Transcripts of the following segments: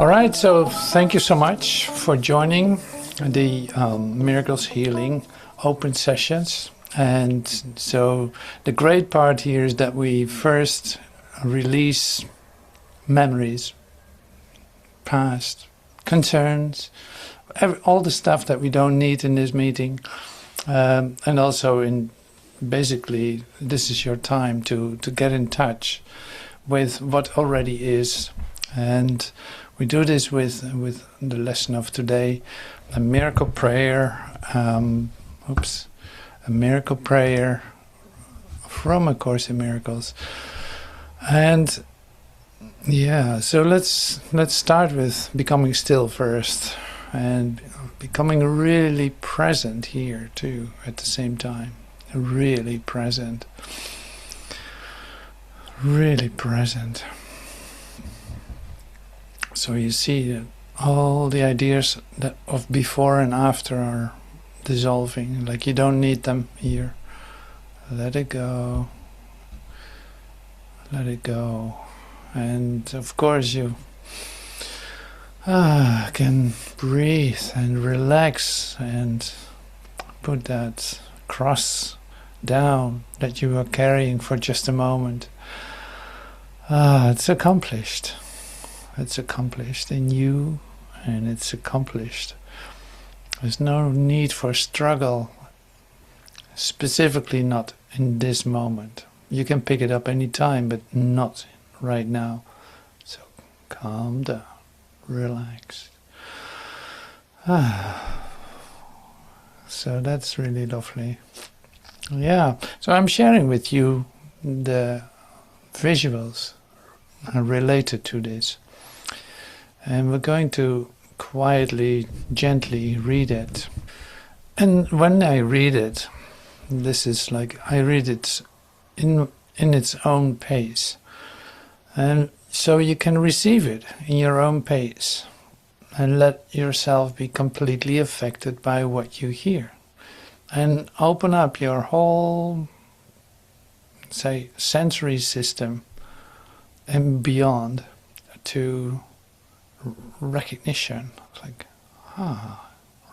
All right, so thank you so much for joining the Miracles Healing open sessions. And so the great part here is that we first release memories, past, concerns, all the stuff that we don't need in this meeting. And also basically this is your time to get in touch with what already is. And we do this with the lesson of today, a miracle prayer. A miracle prayer from A Course in Miracles. And yeah, so let's start with becoming still first, and becoming really present here too at the same time. Really present. Really present. So you see that all the ideas of before and after are dissolving, like you don't need them here. Let it go. Let it go. And of course you can breathe and relax and put that cross down that you are carrying for just a moment. It's accomplished. It's accomplished in you, and it's accomplished. There's no need for struggle, specifically not in this moment. You can pick it up any time, but not right now. So calm down, relax. So that's really lovely. Yeah, so I'm sharing with you the visuals related to this. And we're going to quietly, gently read it. And when I read it, this is like I read it in its own pace. And so you can receive it in your own pace and let yourself be completely affected by what you hear. And open up your whole, say, sensory system and beyond to recognition. Like,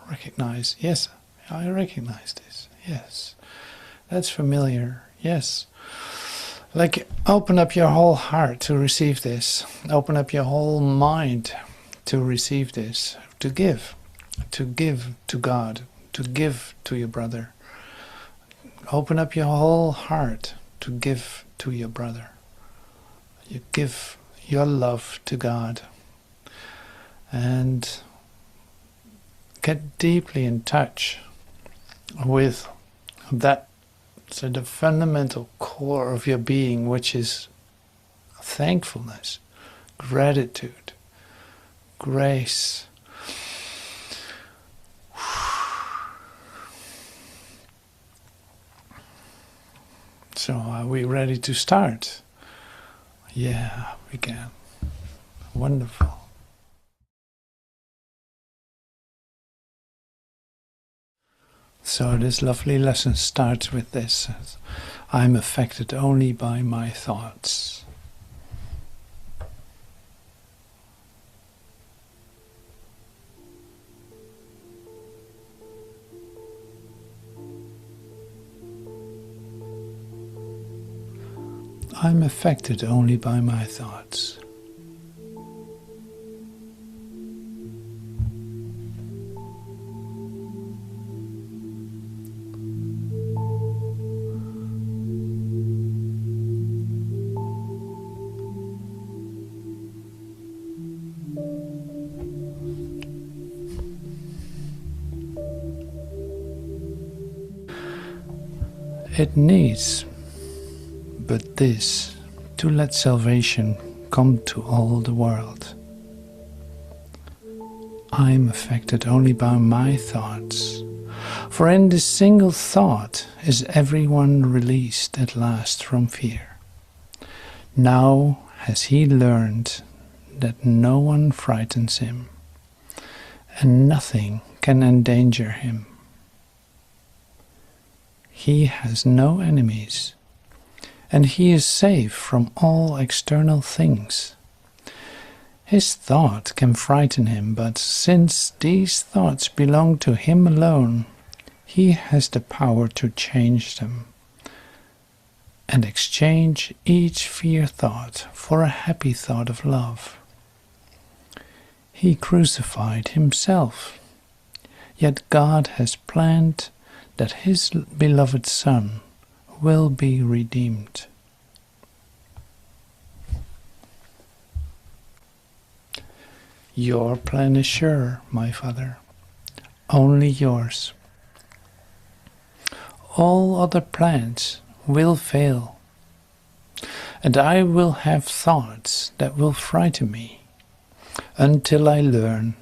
recognize. Yes, I recognize this. Yes, that's familiar. Yes. Like, open up your whole heart to receive this. Open up your whole mind to receive this. To give to God, to give to your brother. Open up your whole heart to give to your brother. You give your love to God. And get deeply in touch with that, so the fundamental core of your being, which is thankfulness, gratitude, grace. So are we ready to start? Yeah, we can. Wonderful. So this lovely lesson starts with this. I'm affected only by my thoughts. I'm affected only by my thoughts. It needs but this to let salvation come to all the world. I am affected only by my thoughts, for in this single thought is everyone released at last from fear. Now has he learned that no one frightens him, and nothing can endanger him. He has no enemies, and he is safe from all external things. His thought can frighten him, but since these thoughts belong to him alone, he has the power to change them and exchange each fear thought for a happy thought of love. He crucified himself, yet God has planned that his beloved Son will be redeemed. Your plan is sure, my Father, only yours. All other plans will fail, and I will have thoughts that will frighten me, until I learn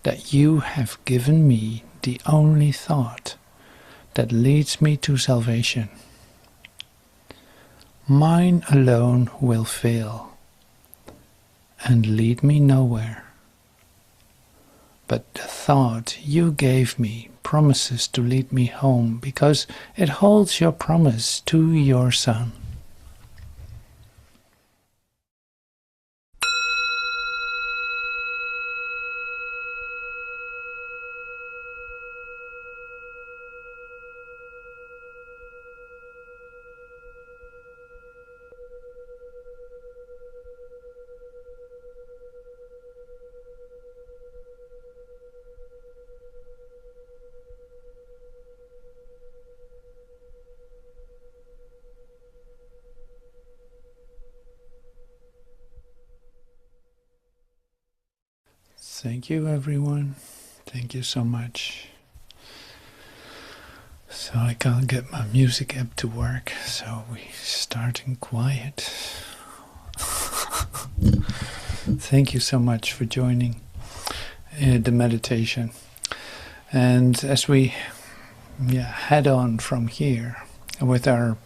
that you have given me the only thought that leads me to salvation. Mine alone will fail and lead me nowhere. But the thought you gave me promises to lead me home, because it holds your promise to your Son. Thank you, everyone. Thank you so much. So I can't get my music app to work, so we start in quiet. Thank you so much for joining the meditation. And as we head on from here with our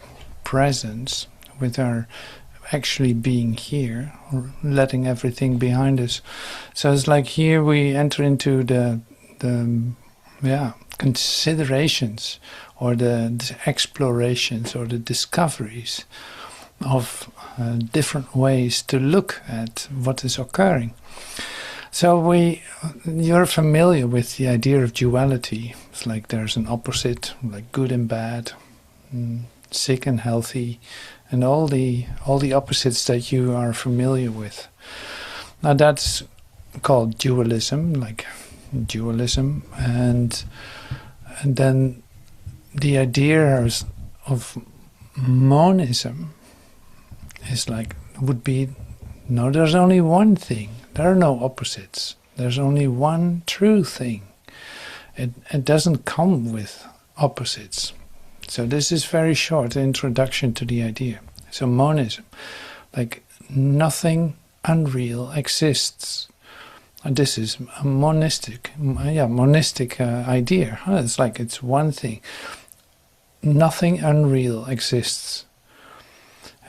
presence, with our actually being here, letting everything behind us. So it's like here we enter into the considerations, or the explorations, or the discoveries of different ways to look at what is occurring. So you're familiar with the idea of duality. It's like there's an opposite, like good and bad, sick and healthy, and all the opposites that you are familiar with. Now that's called dualism, and then the idea of monism is would be, no, there's only one thing. There are no opposites. There's only one true thing. It doesn't come with opposites. So this is very short introduction to the idea. So monism, nothing unreal exists. And this is a monistic idea. It's it's one thing. Nothing unreal exists.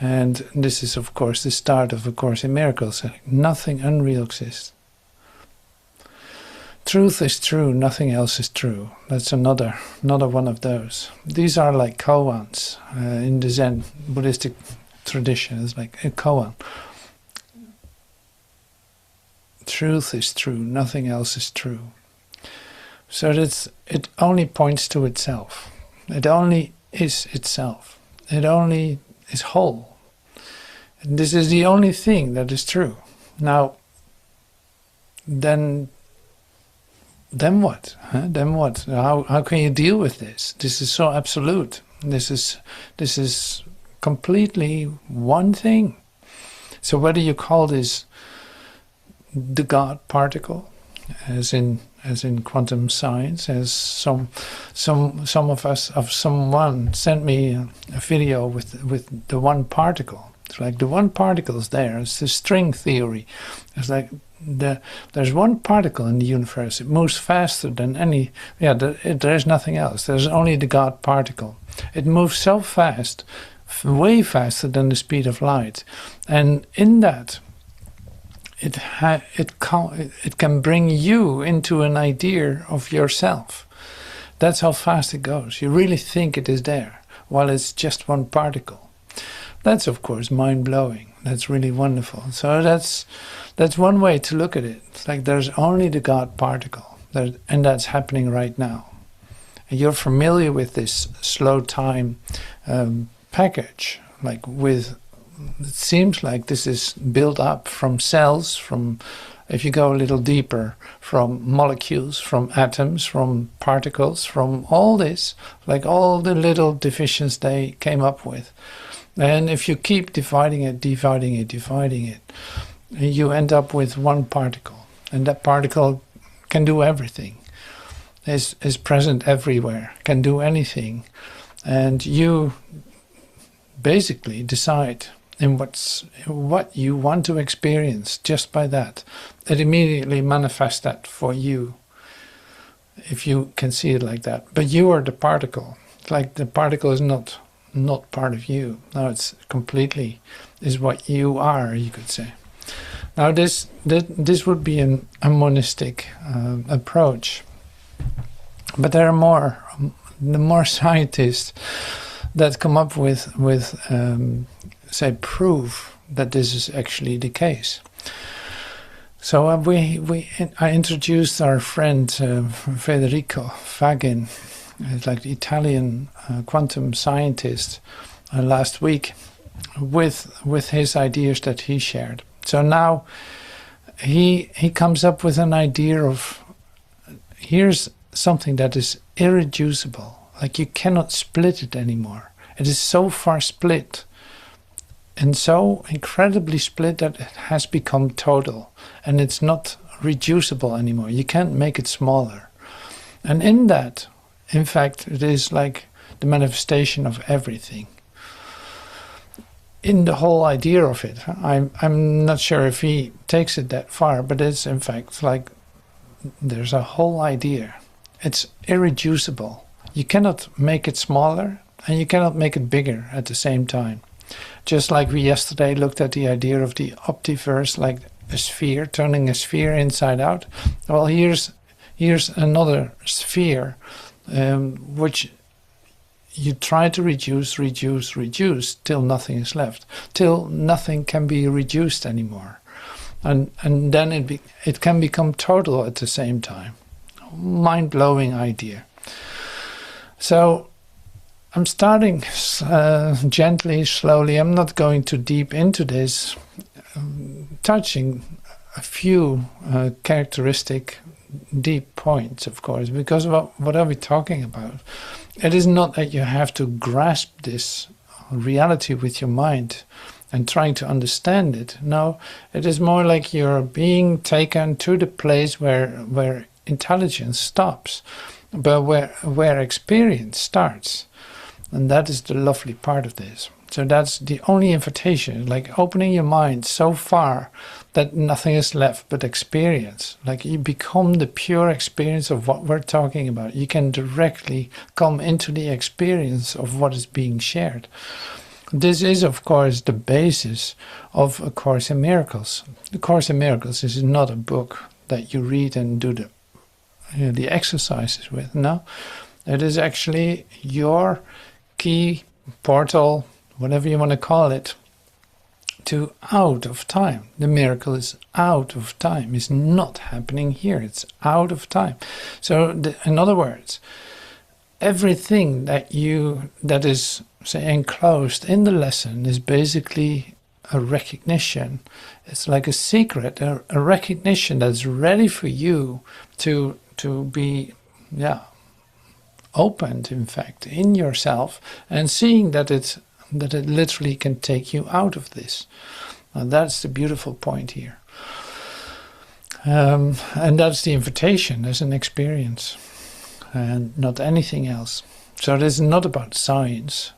And this is, of course, the start of A Course in Miracles. Nothing unreal exists. Truth is true, nothing else is true. That's another one of those. These are like koans in the Zen Buddhistic tradition. It's like a koan. Truth is true, nothing else is true. So it only points to itself. It only is itself. It only is whole. And this is the only thing that is true. Now, then what? Then what? How can you deal with this? This is so absolute. This is completely one thing. So whether you call this the God particle, as in quantum science, as some of us, someone sent me a video with the one particle. It's like the one particle is there. It's the string theory. It's like there's one particle in the universe. It moves faster than any. There's nothing else. There's only the God particle. It moves so fast, way faster than the speed of light, and in that, it can bring you into an idea of yourself. That's how fast it goes. You really think it is there, while it's just one particle. That's, of course, mind-blowing. That's really wonderful. So that's one way to look at it. It's like there's only the God particle, and that's happening right now. And you're familiar with this slow time package, like with. It seems like this is built up from cells, from, if you go a little deeper, from molecules, from atoms, from particles, from all this, like all the little divisions they came up with. And if you keep dividing it, you end up with one particle. And that particle can do everything, is present everywhere, can do anything. And you basically decide in what you want to experience just by that. It immediately manifests that for you, if you can see it like that. But you are the particle. It's like the particle is not part of you. No, it's completely is what you are, you could say. Now this would be a monistic approach. But there are more scientists that come up with say proof that this is actually the case. So I introduced our friend Federico Fagin, like the Italian quantum scientist, last week, with his ideas that he shared. So now he comes up with an idea of, here's something that is irreducible, like you cannot split it anymore. It is so far split and so incredibly split that it has become total, and it's not reducible anymore. You can't make it smaller. And in that, in fact, it is like the manifestation of everything. In the whole idea of it, I'm not sure if he takes it that far, but it's in fact like there's a whole idea. It's irreducible. You cannot make it smaller and you cannot make it bigger at the same time. Just like we yesterday looked at the idea of the optiverse, like a sphere, turning a sphere inside out. Well, here's another sphere, which you try to reduce till nothing is left, till nothing can be reduced anymore, and then it can become total at the same time. Mind-blowing idea. So I'm starting gently, slowly. I'm not going too deep into this, touching a few characteristic deep points, of course, because what are we talking about? It is not that you have to grasp this reality with your mind and trying to understand it. No, it is more like you're being taken to the place where intelligence stops, but where experience starts. And that is the lovely part of this. So that's the only invitation, like opening your mind so far that nothing is left but experience. Like you become the pure experience of what we're talking about. You can directly come into the experience of what is being shared. This is, of course, the basis of A Course in Miracles. The Course in Miracles is not a book that you read and do the exercises with. No, it is actually your key portal, whatever you want to call it, to out of time. The miracle is out of time. It's not happening here. It's out of time. So in other words, everything that is, say, enclosed in the lesson is basically a recognition. It's like a secret, a recognition that's ready for you to be, opened, in fact, in yourself, and seeing that it literally can take you out of this. Now that's the beautiful point here. And that's the invitation as an experience, and not anything else. So this is not about science.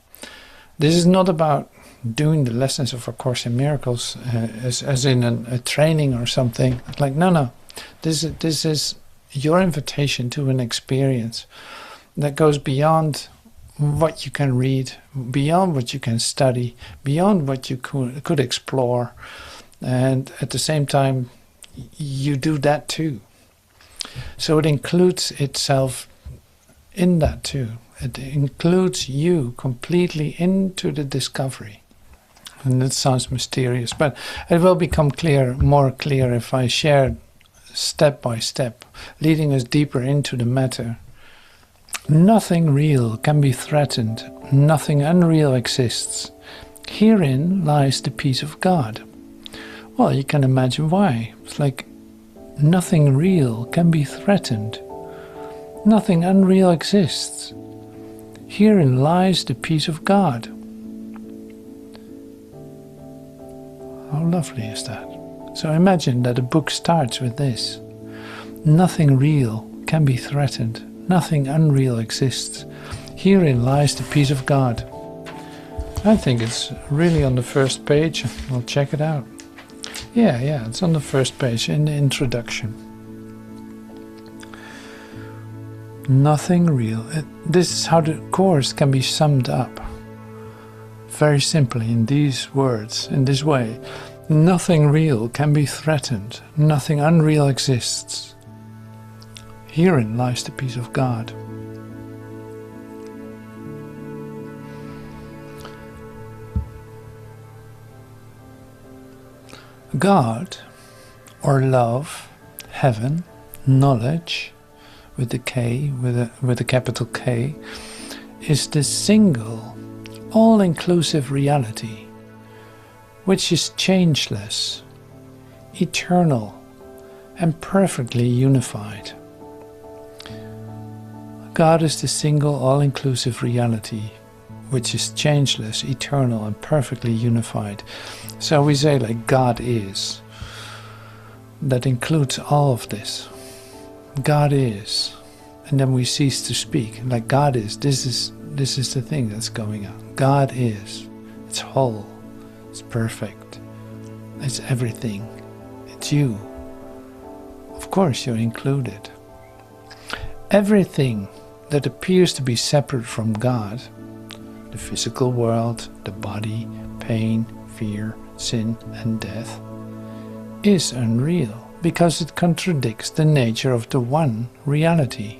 This is not about doing the lessons of A Course in Miracles as in a training or something. Like, no. This is your invitation to an experience that goes beyond what you can read, beyond what you can study, beyond what you could explore. And at the same time, you do that too. So it includes itself in that too. It includes you completely into the discovery. And it sounds mysterious, but it will become more clear if I share step by step, leading us deeper into the matter. Nothing real can be threatened. Nothing unreal exists. Herein lies the peace of God. Well, you can imagine why. It's like nothing real can be threatened. Nothing unreal exists. Herein lies the peace of God. How lovely is that? So imagine that a book starts with this. Nothing real can be threatened. Nothing unreal exists. Herein lies the peace of God. I think it's really on the first page. I'll check it out. Yeah, it's on the first page in the introduction. Nothing real. This is how the course can be summed up. Very simply in these words, in this way. Nothing real can be threatened. Nothing unreal exists. Herein lies the peace of God. God, or love, heaven, knowledge, with the K, with a capital K, is the single, all-inclusive reality, which is changeless, eternal, and perfectly unified. God is the single, all-inclusive reality, which is changeless, eternal, and perfectly unified. So we say like God is. That includes all of this. God is. And then we cease to speak. Like God is. This is the thing that's going on. God is. It's whole. It's perfect. It's everything. It's you. Of course you're included. Everything that appears to be separate from God, the physical world, the body, pain, fear, sin and death, is unreal because it contradicts the nature of the one reality.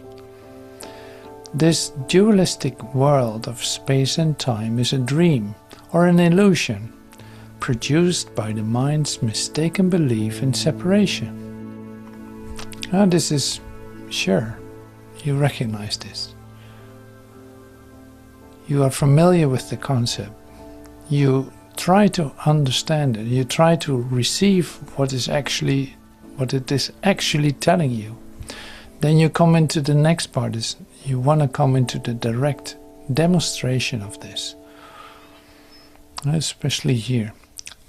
This dualistic world of space and time is a dream or an illusion produced by the mind's mistaken belief in separation. Now this is, sure, you recognize this. You are familiar with the concept. You try to understand it. You try to receive what it is actually telling you. Then you come into the next part. You want to come into the direct demonstration of this. Especially here.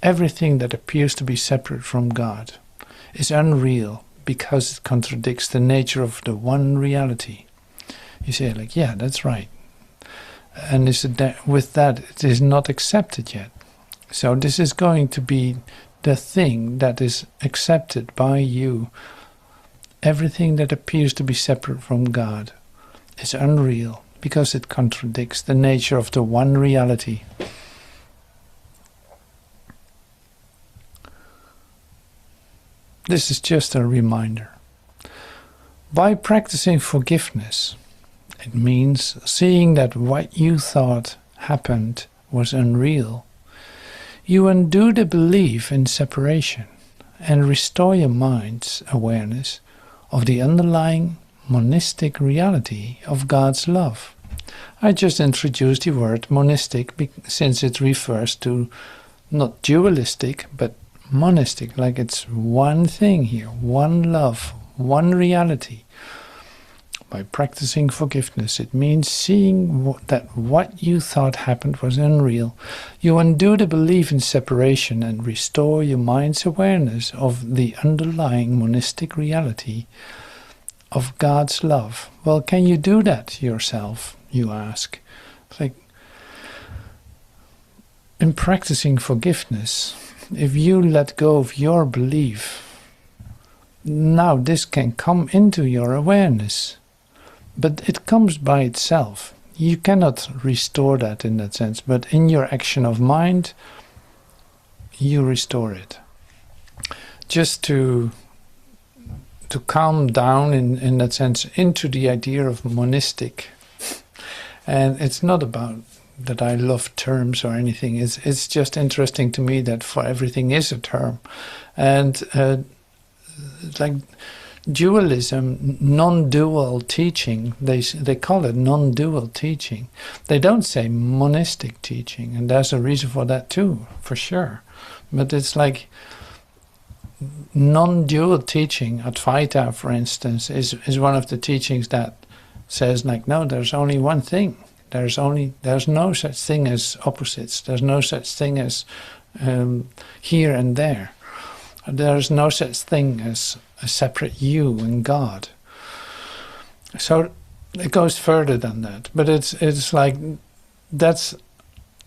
Everything that appears to be separate from God is unreal because it contradicts the nature of the one reality. You say like, yeah, that's right. And with that, it is not accepted yet. So this is going to be the thing that is accepted by you. Everything that appears to be separate from God is unreal because it contradicts the nature of the one reality. This is just a reminder. By practicing forgiveness, it means seeing that what you thought happened was unreal. You undo the belief in separation and restore your mind's awareness of the underlying monistic reality of God's love. I just introduced the word monistic since it refers to not dualistic but monistic, like it's one thing here, one love, one reality. By practicing forgiveness, it means seeing that what you thought happened was unreal. You undo the belief in separation and restore your mind's awareness of the underlying monistic reality of God's love. Well, can you do that yourself, you ask? It's like, in practicing forgiveness, if you let go of your belief, now this can come into your awareness. But it comes by itself. You cannot restore that in that sense, but in your action of mind, you restore it. Just to calm down in that sense into the idea of monistic. And it's not about that I love terms or anything. It's just interesting to me that for everything is a term, and like dualism, non-dual teaching. They call it non-dual teaching. They don't say monistic teaching, and there's a reason for that too, for sure. But it's like non-dual teaching. Advaita, for instance, is one of the teachings that says like, no, there's only one thing. There's no such thing as opposites. There's no such thing as here and there. There's no such thing as a separate you and God. So it goes further than that. But it's like that's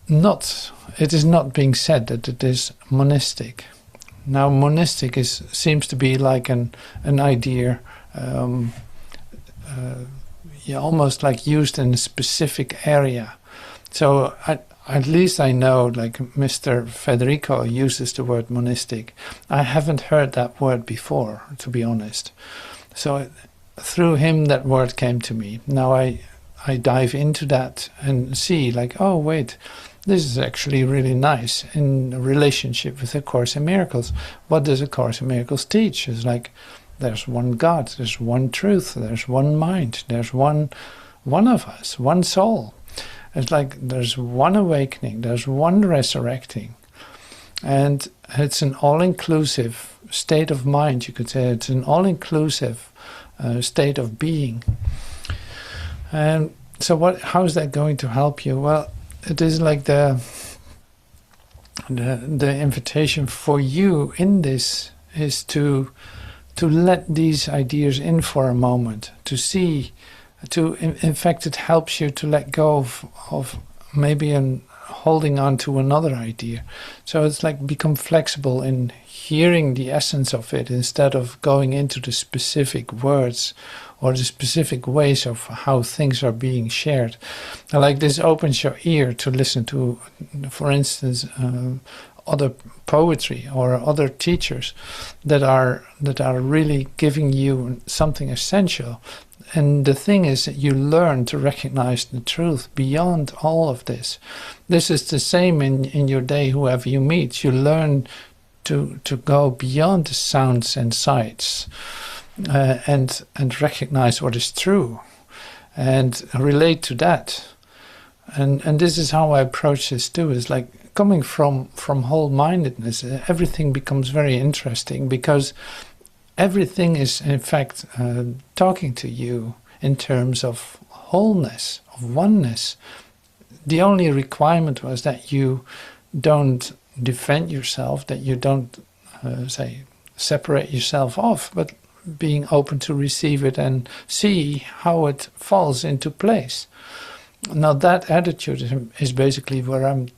not. It is not being said that it is monistic. Now, monistic seems to be like an idea, almost like used in a specific area. So at least I know, like Mr. Federico uses the word monistic. I haven't heard that word before, to be honest. So through him, that word came to me. Now I dive into that and see, like, oh wait, this is actually really nice in relationship with A Course in Miracles. What does A Course in Miracles teach? It's like there's one God, there's one truth, there's one mind, there's one of us, one soul. It's like there's one awakening, there's one resurrecting. And it's an all-inclusive state of mind, you could say. It's an all-inclusive state of being. And so how is that going to help you? Well, it is like the invitation for you in this is to let these ideas in for a moment, to see, in fact it helps you to let go of maybe holding on to another idea. So it's like become flexible in hearing the essence of it instead of going into the specific words or the specific ways of how things are being shared. Like this opens your ear to listen to, for instance, other poetry or other teachers that are really giving you something essential. And the thing is that you learn to recognize the truth beyond all of this. This is the same in your day, whoever you meet. You learn to go beyond the sounds and sights and recognize what is true and relate to that. And this is how I approach this too. Is like coming from whole-mindedness, everything becomes very interesting because everything is, in fact, talking to you in terms of wholeness, of oneness. The only requirement was that you don't defend yourself, that you don't, separate yourself off, but being open to receive it and see how it falls into place. Now that attitude is basically what I'm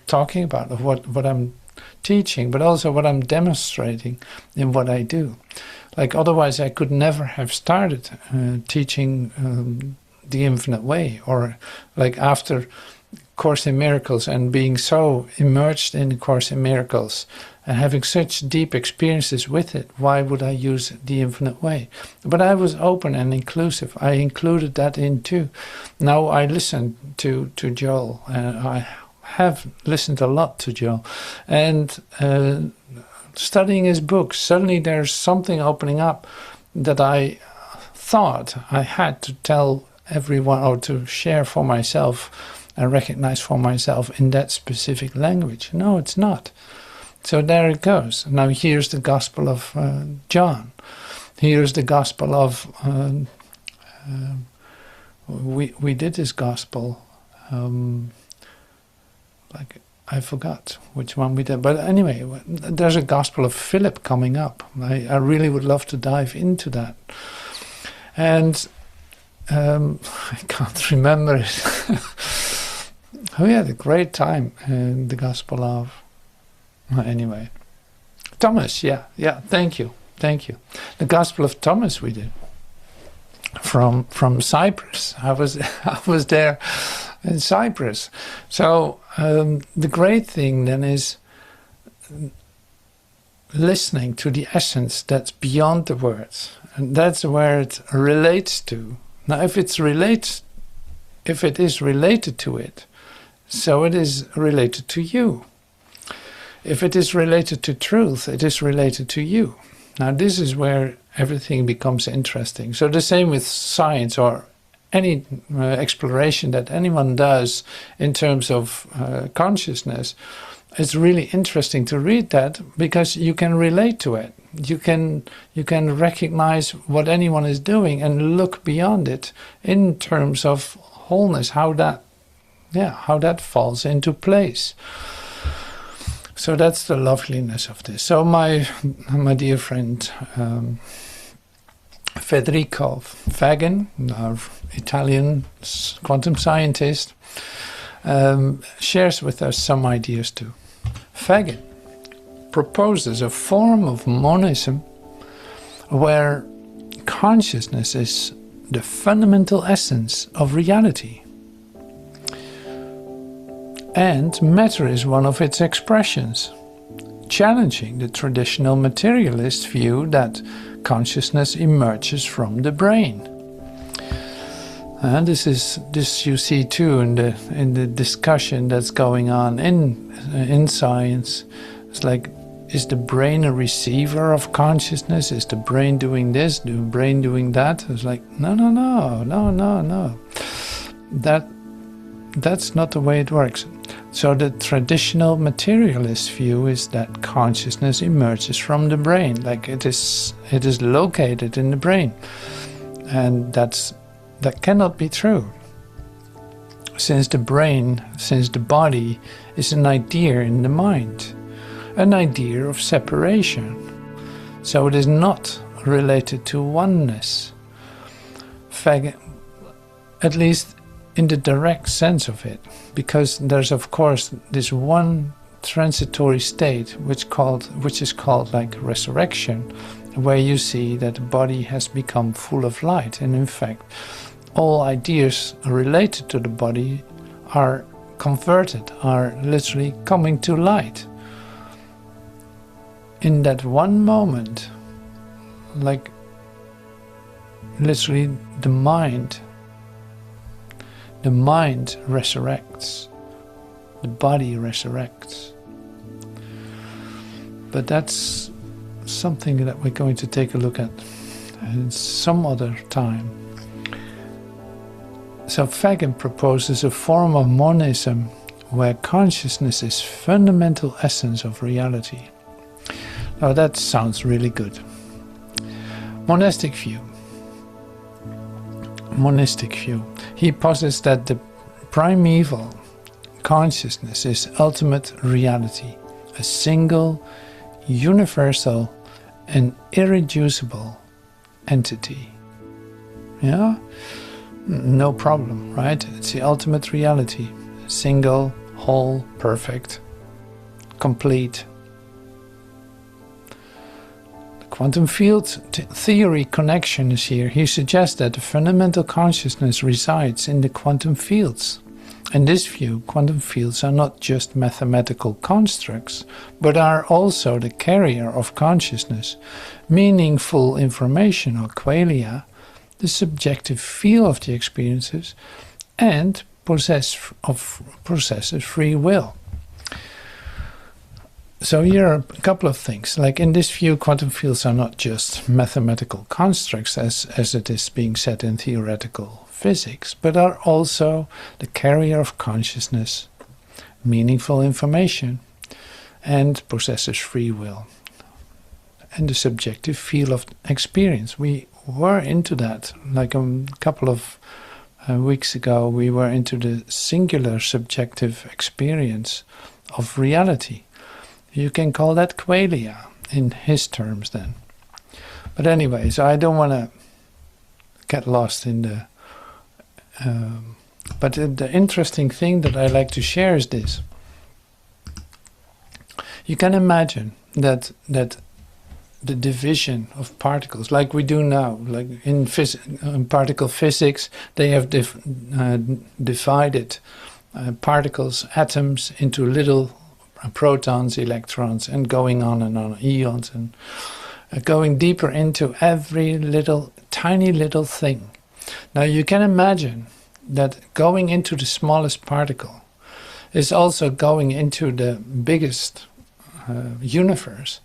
talking about, of what I'm teaching, but also what I'm demonstrating in what I do. Like otherwise I could never have started teaching the infinite way, or like after Course in Miracles and being so immersed in Course in Miracles and having such deep experiences with it, why would I use the infinite way? But I was open and inclusive. I included that in too. Now I listen to Joel, and I have listened a lot to Joel, and studying his books, suddenly there's something opening up that I thought I had to tell everyone or to share for myself and recognize for myself in that specific language. No, it's not. So there it goes. Now here's the Gospel of John. Here's the Gospel of we did this Gospel. Like I forgot which one we did, but anyway, there's a Gospel of Philip coming up. I really would love to dive into that, and I can't remember it. We had a great time in the Gospel of. Anyway, Thomas. Yeah. Thank you. The Gospel of Thomas we did from Cyprus. I was there in Cyprus. So the great thing then is listening to the essence that's beyond the words, and that's where it relates to. Now, if it relates if it is related to it, so it is related to you. If it is related to truth, it is related to you. Now this is where everything becomes interesting. So the same with science or any exploration that anyone does in terms of consciousness. It's really interesting to read that because you can relate to it. You can recognize what anyone is doing and look beyond it in terms of wholeness, how that falls into place. So that's the loveliness of this. So my dear friend Federico Fagin, our Italian quantum scientist, shares with us some ideas too. Fagin proposes a form of monism where consciousness is the fundamental essence of reality, and matter is one of its expressions, challenging the traditional materialist view that consciousness emerges from the brain. And this you see too in the discussion that's going on in science. It's like, is the brain a receiver of consciousness? Is the brain doing this? The brain doing that? It's like, no. That's not the way it works. So the traditional materialist view is that consciousness emerges from the brain, like it is located in the brain, and that cannot be true. Since the body is an idea in the mind, an idea of separation, so it is not related to oneness. At least in the direct sense of it, because there's of course this one transitory state which is called like resurrection, where you see that the body has become full of light, and in fact all ideas related to the body are converted, are literally coming to light in that one moment. Like literally the mind resurrects, the body resurrects. But that's something that we're going to take a look at in some other time. So Fagin proposes a form of monism where consciousness is fundamental essence of reality. Now that sounds really good. Monistic view. He posits that the primeval consciousness is ultimate reality, a single, universal and irreducible entity. Yeah? No problem, right? It's the ultimate reality. Single, whole, perfect, complete. Quantum field theory connection is here. He suggests that the fundamental consciousness resides in the quantum fields. In this view, quantum fields are not just mathematical constructs, but are also the carrier of consciousness, meaningful information or qualia, the subjective feel of the experiences, and possesses free will. So here are a couple of things. Like in this view, quantum fields are not just mathematical constructs as it is being said in theoretical physics, but are also the carrier of consciousness, meaningful information, and possesses free will, and the subjective feel of experience. We were into that like a couple of weeks ago. We were into the singular subjective experience of reality. You can call that qualia in his terms then. But anyway, so I don't want to get lost in the... but the interesting thing that I like to share is this. You can imagine that the division of particles, like we do now, like in particle physics, they have divided particles, atoms, into little protons, electrons, and going on, eons, and going deeper into every tiny little thing. Now you can imagine that going into the smallest particle is also going into the biggest universe.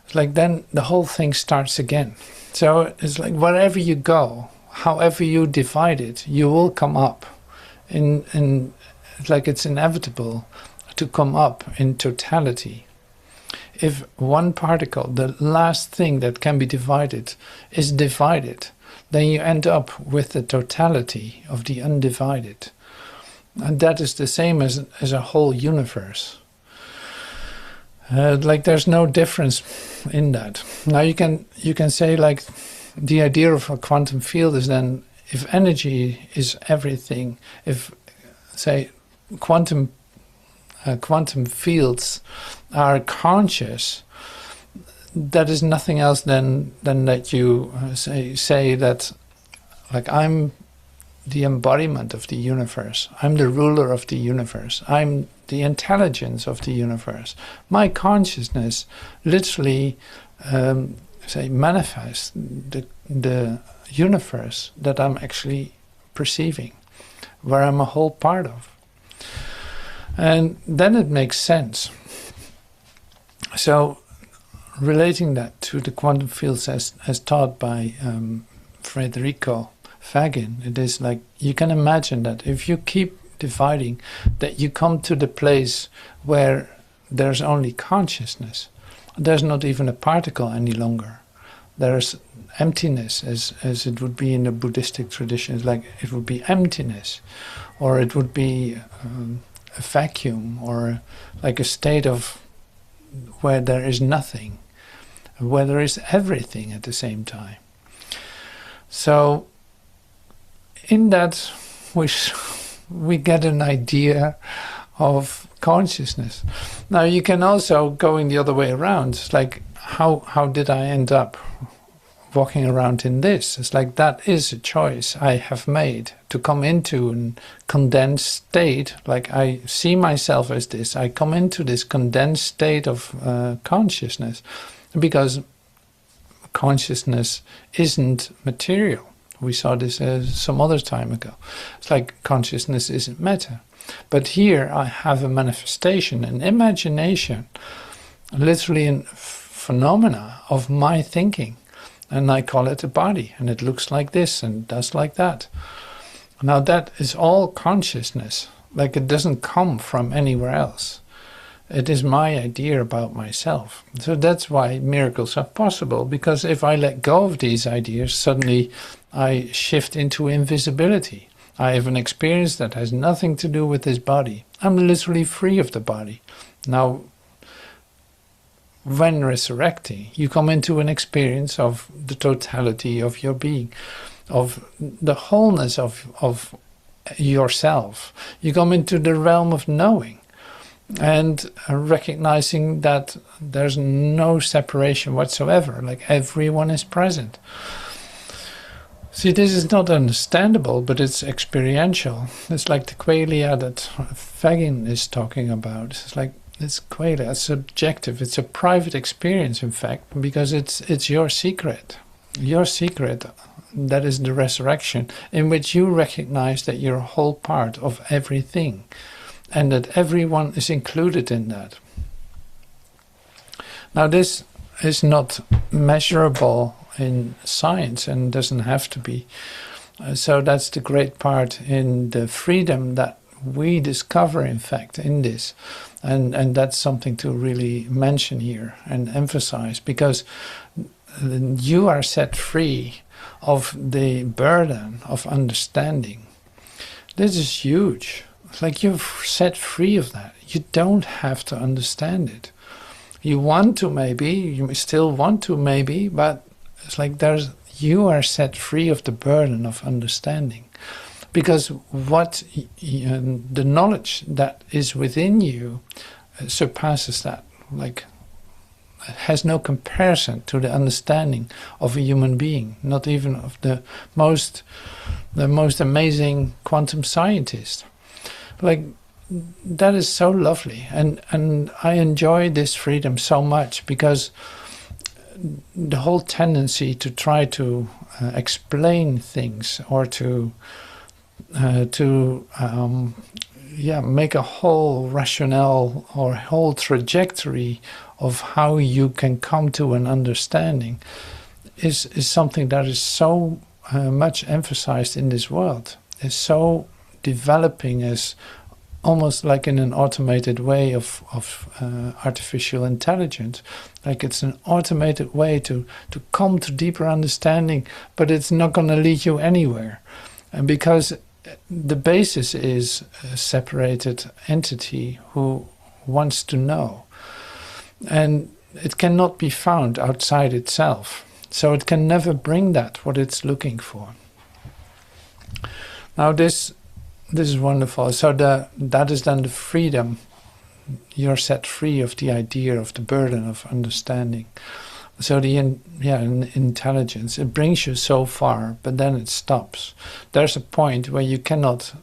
It's like then the whole thing starts again. So it's like wherever you go, however you divide it, you will come up in it's like it's inevitable to come up in totality. If one particle, the last thing that can be divided, is divided, then you end up with the totality of the undivided. And that is the same as a whole universe. Like there's no difference in that. Now you can say like the idea of a quantum field is then if energy is everything, if say quantum fields are conscious, that is nothing else than that you say that like I'm the embodiment of the universe. I'm the ruler of the universe. I'm the intelligence of the universe. My consciousness literally manifests the universe that I'm actually perceiving, where I'm a whole part of. And then it makes sense. So relating that to the quantum fields as taught by Federico Fagin, it is like you can imagine that if you keep dividing, that you come to the place where there's only consciousness. There's not even a particle any longer. There's emptiness, as it would be in the Buddhistic traditions, like it would be emptiness, or it would be a vacuum, or like a state of where there is nothing, where there is everything at the same time. So in that we get an idea of consciousness. Now you can also go in the other way around. It's like how did I end up walking around in this? It's like that is a choice I have made to come into a condensed state. Like I see myself as this. I come into this condensed state of consciousness because consciousness isn't material. We saw this some other time ago. It's like consciousness isn't matter. But here I have a manifestation, an imagination, literally a phenomena of my thinking. And I call it a body. And it looks like this and does like that. Now that is all consciousness. Like it doesn't come from anywhere else. It is my idea about myself. So that's why miracles are possible. Because if I let go of these ideas, suddenly I shift into invisibility. I have an experience that has nothing to do with this body. I'm literally free of the body. Now, when resurrecting, you come into an experience of the totality of your being, of the wholeness of yourself. You come into the realm of knowing and recognizing that there's no separation whatsoever, like everyone is present. See, this is not understandable, but it's experiential. It's like the qualia that Fagin is talking about. It's like it's qualia, it's subjective, it's a private experience, in fact, because it's your secret. Your secret, that is the resurrection, in which you recognize that you're a whole part of everything, and that everyone is included in that. Now, this is not measurable in science and doesn't have to be. So that's the great part in the freedom that we discover, in fact, in this. And that's something to really mention here and emphasize, because you are set free of the burden of understanding. This is huge. It's like you're set free of that. You don't have to understand it. You want to maybe, you still want to maybe, but it's like you are set free of the burden of understanding. Because what the knowledge that is within you surpasses that. Like, it has no comparison to the understanding of a human being, not even of the most amazing quantum scientist. Like, that is so lovely, and I enjoy this freedom so much, because the whole tendency to try to explain things or to to make a whole rationale or whole trajectory of how you can come to an understanding is something that is so much emphasized in this world. It's so developing as almost like in an automated way of artificial intelligence. Like it's an automated way to come to deeper understanding, but it's not going to lead you anywhere. And because the basis is a separated entity who wants to know. And it cannot be found outside itself. So it can never bring that, what it's looking for. Now this is wonderful. So that is then the freedom. You're set free of the idea of the burden of understanding. So the intelligence, it brings you so far, but then it stops. There's a point where you cannot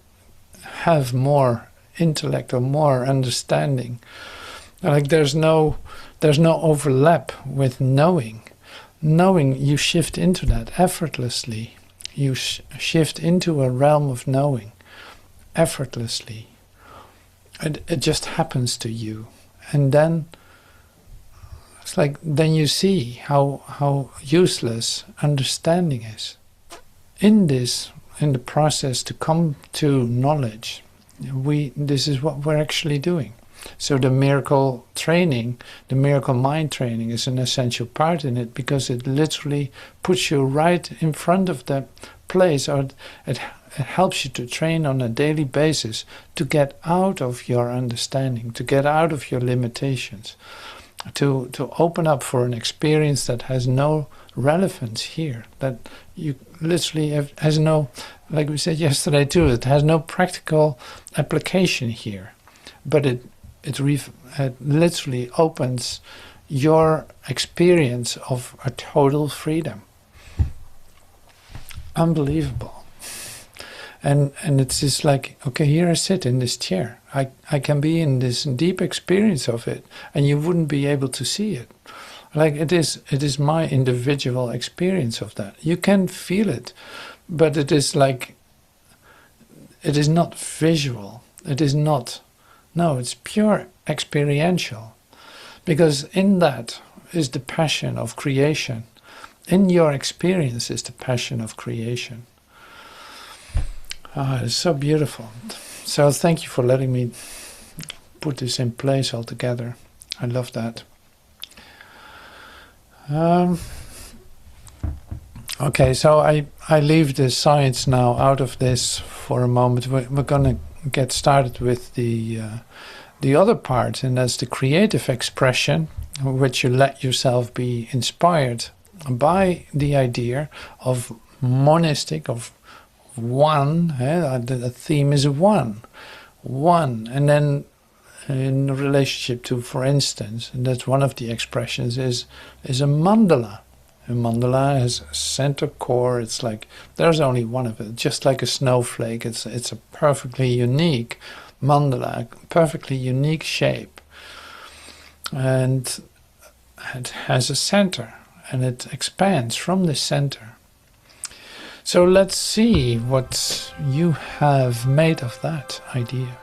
have more intellect or more understanding. Like there's no overlap with knowing. Knowing, you shift into that effortlessly. You shift into a realm of knowing effortlessly. It just happens to you. And then it's like, then you see how useless understanding is. In the process to come to knowledge, this is what we're actually doing. So the miracle training, the miracle mind training is an essential part in it, because it literally puts you right in front of the place, or it helps you to train on a daily basis to get out of your understanding, to get out of your limitations, to open up for an experience that has no relevance here, that you literally has no, like we said yesterday too, it has no practical application here, but it literally opens your experience of a total freedom. Unbelievable. And it's just like, okay, here I sit in this chair. I can be in this deep experience of it, and you wouldn't be able to see it. Like it is my individual experience of that. You can feel it, but it is like, it is not visual. It is not, no, it's pure experiential. Because in that is the passion of creation. In your experience is the passion of creation. It's so beautiful. So thank you for letting me put this in place altogether. I love that. Okay, so I leave the science now out of this for a moment. We're going to get started with the other part, and that's the creative expression, which you let yourself be inspired by the idea of monistic, of one. The theme is one, and then in relationship to, for instance, and that's one of the expressions, is a mandala. A mandala has a center core. It's like there's only one of it, just like a snowflake. It's a perfectly unique mandala, perfectly unique shape, and it has a center, and it expands from the center. So let's see what you have made of that idea.